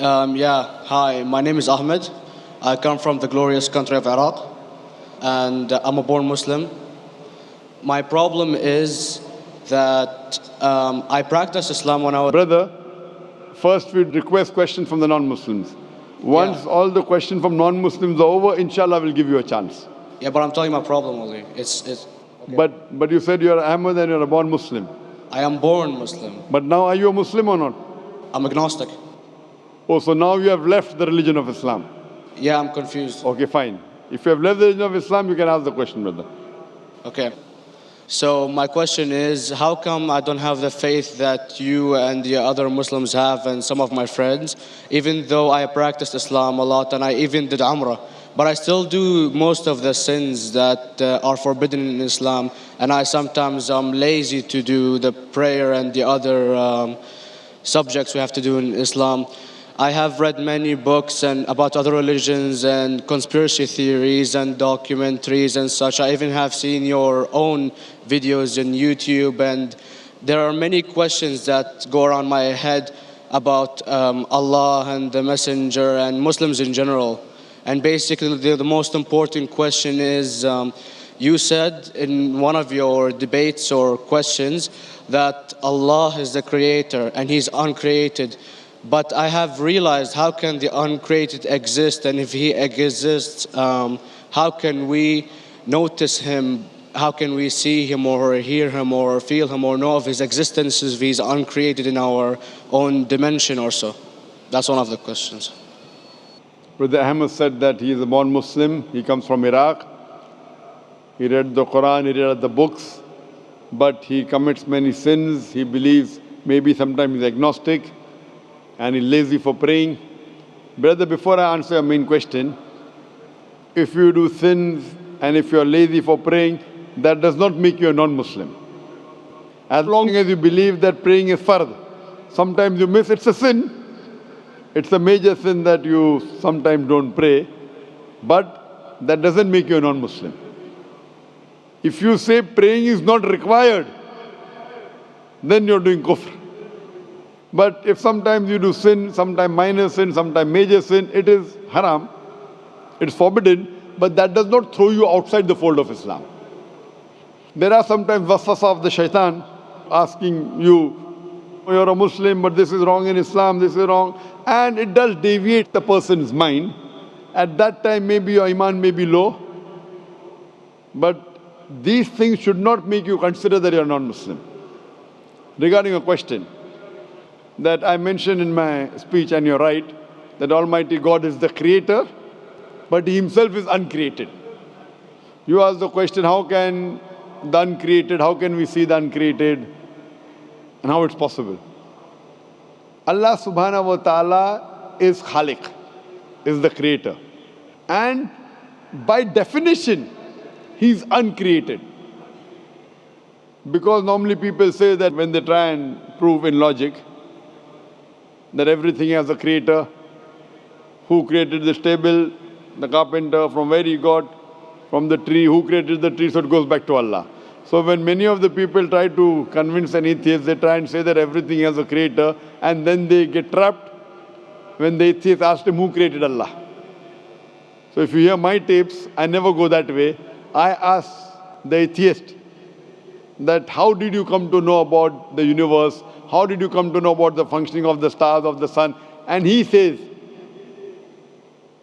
Hi, my name is Ahmed. I come from the glorious country of Iraq, and I'm a born Muslim. My problem is that I practiced Islam when I was. Brother, first we request questions from the non-Muslims. Once all the questions from non-Muslims are over, inshallah, we'll give you a chance. Yeah, but I'm telling you my problem only. It's. Okay. But you said you're Ahmed and you're a born Muslim. I am born Muslim. But now are you a Muslim or not? I'm agnostic. Oh, so now you have left the religion of Islam. Yeah, I'm confused. Okay, fine. If you have left the religion of Islam, you can ask the question, brother. Okay. So my question is, how come I don't have the faith that you and the other Muslims have and some of my friends, even though I practiced Islam a lot and I even did Umrah, but I still do most of the sins that are forbidden in Islam, and I sometimes am lazy to do the prayer and the other subjects we have to do in Islam. I have read many books and about other religions and conspiracy theories and documentaries and such. I even have seen your own videos on YouTube, and there are many questions that go around my head about Allah and the Messenger and Muslims in general. And basically the most important question is, you said in one of your debates or questions that Allah is the creator and He's uncreated. But I have realized, how can the uncreated exist? And if He exists, how can we notice Him? How can we see Him or hear Him or feel Him or know of His existence if He's uncreated in our own dimension or so? That's one of the questions. Brother Ahmed said that he is a born Muslim. He comes from Iraq. He read the Quran, he read the books, but he commits many sins. He believes maybe sometimes he's agnostic and he's lazy for praying. Brother, before I answer your main question, if you do sins and if you're lazy for praying, that does not make you a non-Muslim. As long as you believe that praying is fard, sometimes you miss, it's a sin. It's a major sin that you sometimes don't pray, but that doesn't make you a non-Muslim. If you say praying is not required, then you're doing kufr. But if sometimes you do sin, sometimes minor sin, sometimes major sin, it is haram, it's forbidden, but that does not throw you outside the fold of Islam. There are sometimes waswasa of the shaitan asking you, you're a Muslim, but this is wrong in Islam, this is wrong. And it does deviate the person's mind. At that time, maybe your iman may be low. But these things should not make you consider that you're non-Muslim. Regarding a question that I mentioned in my speech, and you're right, that Almighty God is the creator, but He Himself is uncreated. You ask the question, how can the uncreated, how can we see the uncreated? And how it's possible. Allah subhanahu wa ta'ala is Khaliq, is the creator. And by definition, He's uncreated. Because normally people say that when they try and prove in logic that everything has a creator, who created this table, the carpenter, from where he got, from the tree, who created the tree, so it goes back to Allah. So when many of the people try to convince an atheist, they try and say that everything has a creator, and then they get trapped when the atheist asks him who created Allah. So if you hear my tapes, I never go that way. I ask the atheist that how did you come to know about the universe? How did you come to know about the functioning of the stars, of the sun? And he says,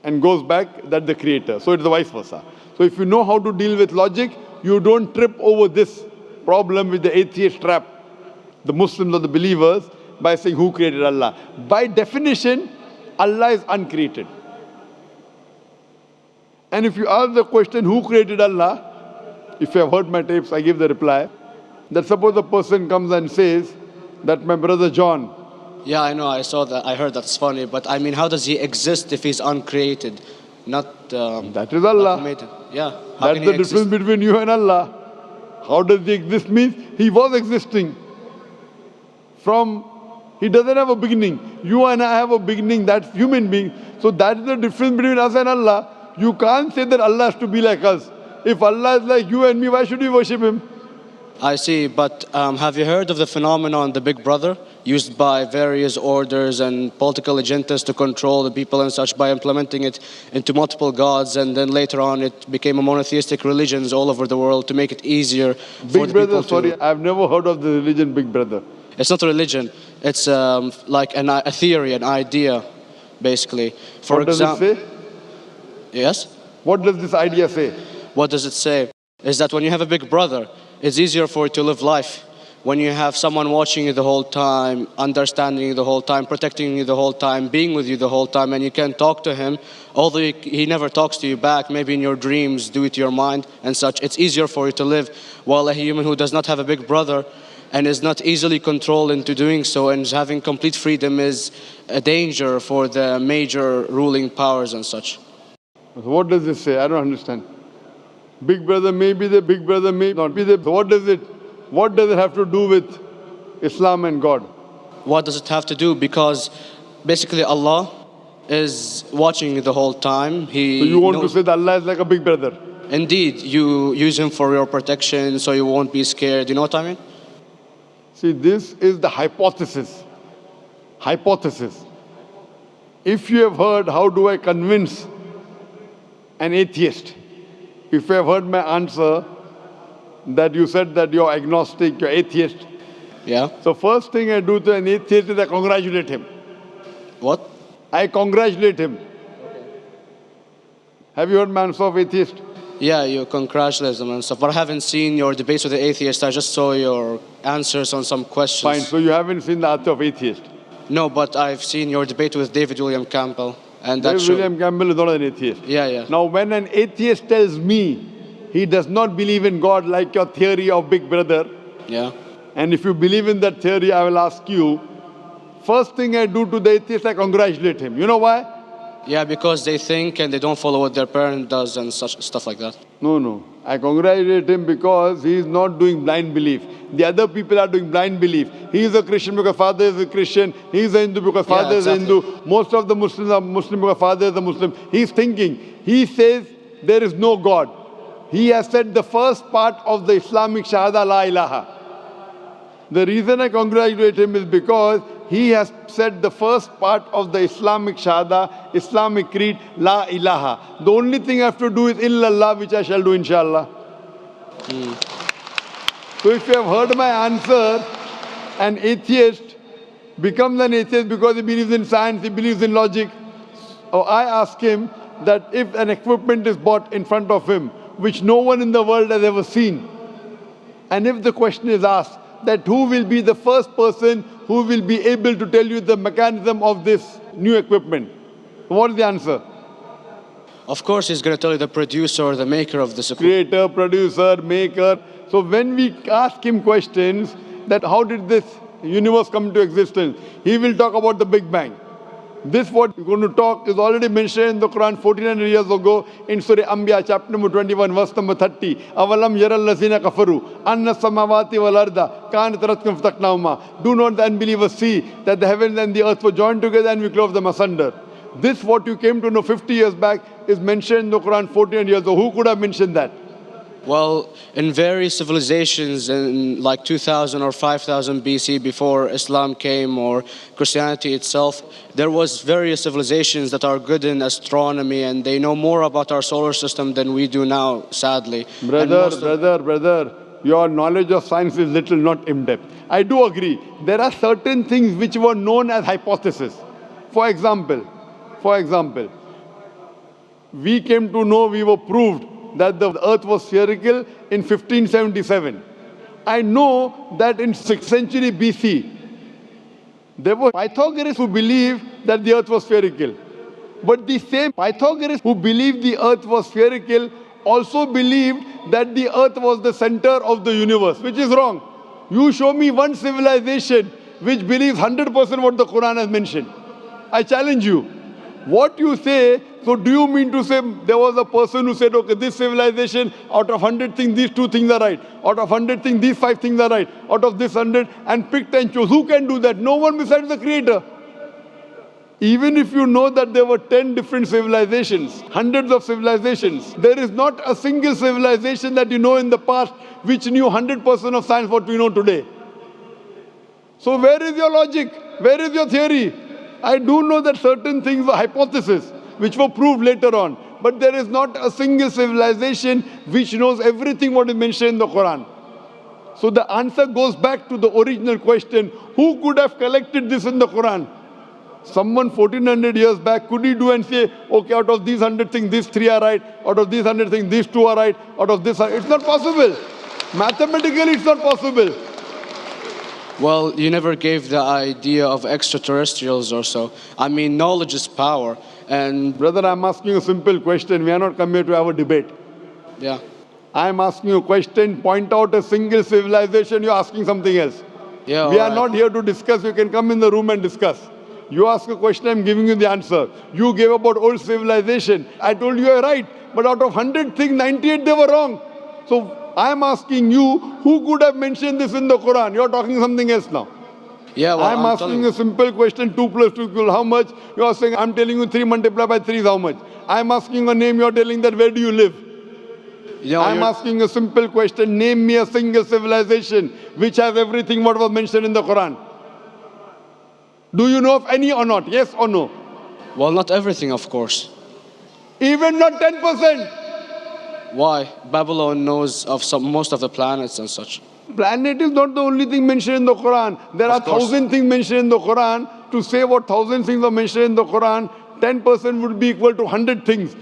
and goes back, that the creator. So it's the vice versa. So if you know how to deal with logic, you don't trip over this problem with the atheist trap, the Muslims or the believers, by saying who created Allah. By definition, Allah is uncreated. And if you ask the question, who created Allah? If you have heard my tapes, I give the reply. That suppose a person comes and says that my brother John. Yeah, I know, I saw that, I heard that's funny, but I mean, how does he exist if he's uncreated? Not that is Allah. Yeah. That's the difference between you and Allah. How does he exist means he was existing. He doesn't have a beginning. You and I have a beginning, that's human being. So that is the difference between us and Allah. You can't say that Allah has to be like us. If Allah is like you and me, why should we worship Him? I see, but have you heard of the phenomenon, the Big Brother? used by various orders and political agendas to control the people and such by implementing it into multiple gods. And then later on, it became a monotheistic religions all over the world to make it easier for Big the Brother, people to. sorry, I've never heard of the religion Big Brother. It's not a religion. It's like a theory, an idea, basically. For What does it example, say? yes. What does this idea say? What does it say? Is that when you have a big brother, it's easier for you to live life. When you have someone watching you the whole time, understanding you the whole time, protecting you the whole time, being with you the whole time, and you can talk to him, although he never talks to you back, maybe in your dreams, due to your mind and such, it's easier for you to live. While a human who does not have a big brother and is not easily controlled into doing so and is having complete freedom is a danger for the major ruling powers and such. So what does this say? I don't understand. Big Brother may be the Big Brother may not be the. So what does it have to do with Islam and God? What does it have to do? Because basically Allah is watching you the whole time. So you want to knows. say that Allah is like a big brother? Indeed, you use him for your protection so you won't be scared. You know what I mean? See, this is the hypothesis. Hypothesis. If you have heard, how do I convince an atheist? If you have heard my answer, that you said that you're agnostic, you're atheist. Yeah. So first thing I do to an atheist is I congratulate him. What? I congratulate him. Have you heard my answer of atheist? Yeah, you congratulate them and stuff. But I haven't seen your debates with the atheist. I just saw your answers on some questions. Fine, so you haven't seen the answer of atheist. No, but I've seen your debate with David William Campbell. And that William Campbell is not an atheist. Yeah, yeah. Now when an atheist tells me he does not believe in God like your theory of Big Brother, Yeah. and if you believe in that theory, I will ask you, first thing I do to the atheist, I congratulate him. You know why? Yeah, because they think and they don't follow what their parent does and such stuff like that. No. I congratulate him because he is not doing blind belief. The other people are doing blind belief. He is a Christian because father is a Christian. He is a Hindu because father is a Hindu. Most of the Muslims are Muslim because father is a Muslim. He is thinking. He says there is no God. He has said the first part of the Islamic Shahada, La ilaha. The reason I congratulate him is because he has said the first part of the Islamic Shahada, Islamic Creed, La ilaha. The only thing I have to do is illallah, which I shall do inshallah. So if you have heard my answer, an atheist becomes an atheist because he believes in science, he believes in logic. Or I ask him that if an equipment is bought in front of him, which no one in the world has ever seen, and if the question is asked that who will be the first person who will be able to tell you the mechanism of this new equipment, what is the answer? Of course, he's going to tell you the producer or the maker of this equipment. Creator, producer, maker. So when we ask him questions that how did this universe come into existence, he will talk about the Big Bang. This what we're going to talk is already mentioned in the Quran 1400 years ago in Surah Anbiya chapter number 21 verse number 30. Avalam yaral lazina kafaru anna samawati wal arda kanat ratkum fataknahuma. Do not the unbelievers see that the heavens and the earth were joined together and we clove them asunder. This what you came to know 50 years back is mentioned in the Quran 1400 years ago. Who could have mentioned that? Well, in various civilizations in like 2000 or 5000 BC before Islam came or Christianity itself, there was various civilizations that are good in astronomy and they know more about our solar system than we do now, sadly. Brother, your knowledge of science is little, not in-depth. I do agree. There are certain things which were known as hypotheses. For example, we came to know, we were proved that the earth was spherical in 1577. I know that in 6th century BC, there were Pythagoreans who believed that the earth was spherical. But the same Pythagoreans who believed the earth was spherical also believed that the earth was the center of the universe, which is wrong. You show me one civilization which believes 100% what the Quran has mentioned. I challenge you. What you say, so do you mean to say there was a person who said, okay, this civilization, out of 100 things, these 2 things are right. Out of 100 things, these 5 things are right. Out of this 100, and picked and chose. Who can do that? No one besides the Creator. Even if you know that there were 10 different civilizations, hundreds of civilizations, there is not a single civilization that you know in the past which knew 100% of science what we know today. So where is your logic? Where is your theory? I do know that certain things were hypotheses, which were proved later on. But there is not a single civilization which knows everything what is mentioned in the Quran. So the answer goes back to the original question, who could have collected this in the Quran? Someone 1400 years back, could he do and say, okay, out of these 100 things, these 3 are right, out of these 100 things, these 2 are right, out of this, it's not possible. Mathematically, it's not possible. Well, you never gave the idea of extraterrestrials or so. I mean, knowledge is power. And Brother, I'm asking you a simple question. We are not come here to have a debate. yeah. I'm asking you a question. Point out a single civilization. You're asking something else. Yeah, We all are right. not here to discuss. You can come in the room and discuss. You ask a question, I'm giving you the answer. You gave about old civilization. I told you you're right. But out of 100 things, 98 they were wrong. So I'm asking you, who could have mentioned this in the Quran? You're talking something else now. Yeah, well, I'm asking a simple question, 2 plus 2 equal how much? You are saying, I'm telling you 3 multiplied by 3 is how much? I'm asking a name, you're telling that where do you live? I'm asking a simple question, name me a single civilization which has everything what was mentioned in the Quran. Do you know of any or not? Yes or no? Well, not everything, of course. Even not 10%. Why? Babylon knows of most of the planets and such. Planet is not the only thing mentioned in the Quran. There are 1,000 things mentioned in the Quran. To say what 1,000 things are mentioned in the Quran, 10% would be equal to 100 things.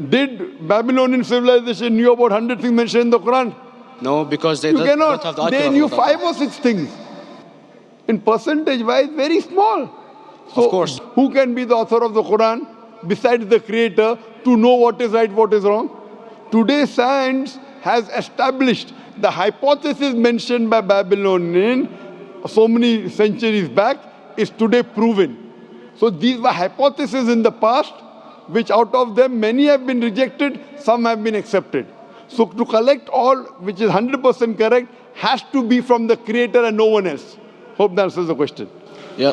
Did Babylonian civilization knew about 100 things mentioned in the Quran? No, because they You don't cannot. have the They knew 5 or 6 things. In percentage wise, very small. So, of course. Who can be the author of the Quran besides the creator to know what is right, what is wrong? Today science has established the hypothesis mentioned by Babylonian so many centuries back is today proven. So these were hypotheses in the past, which out of them many have been rejected, some have been accepted. So to collect all which is 100% correct has to be from the creator and no one else. Hope that answers the question. Yeah.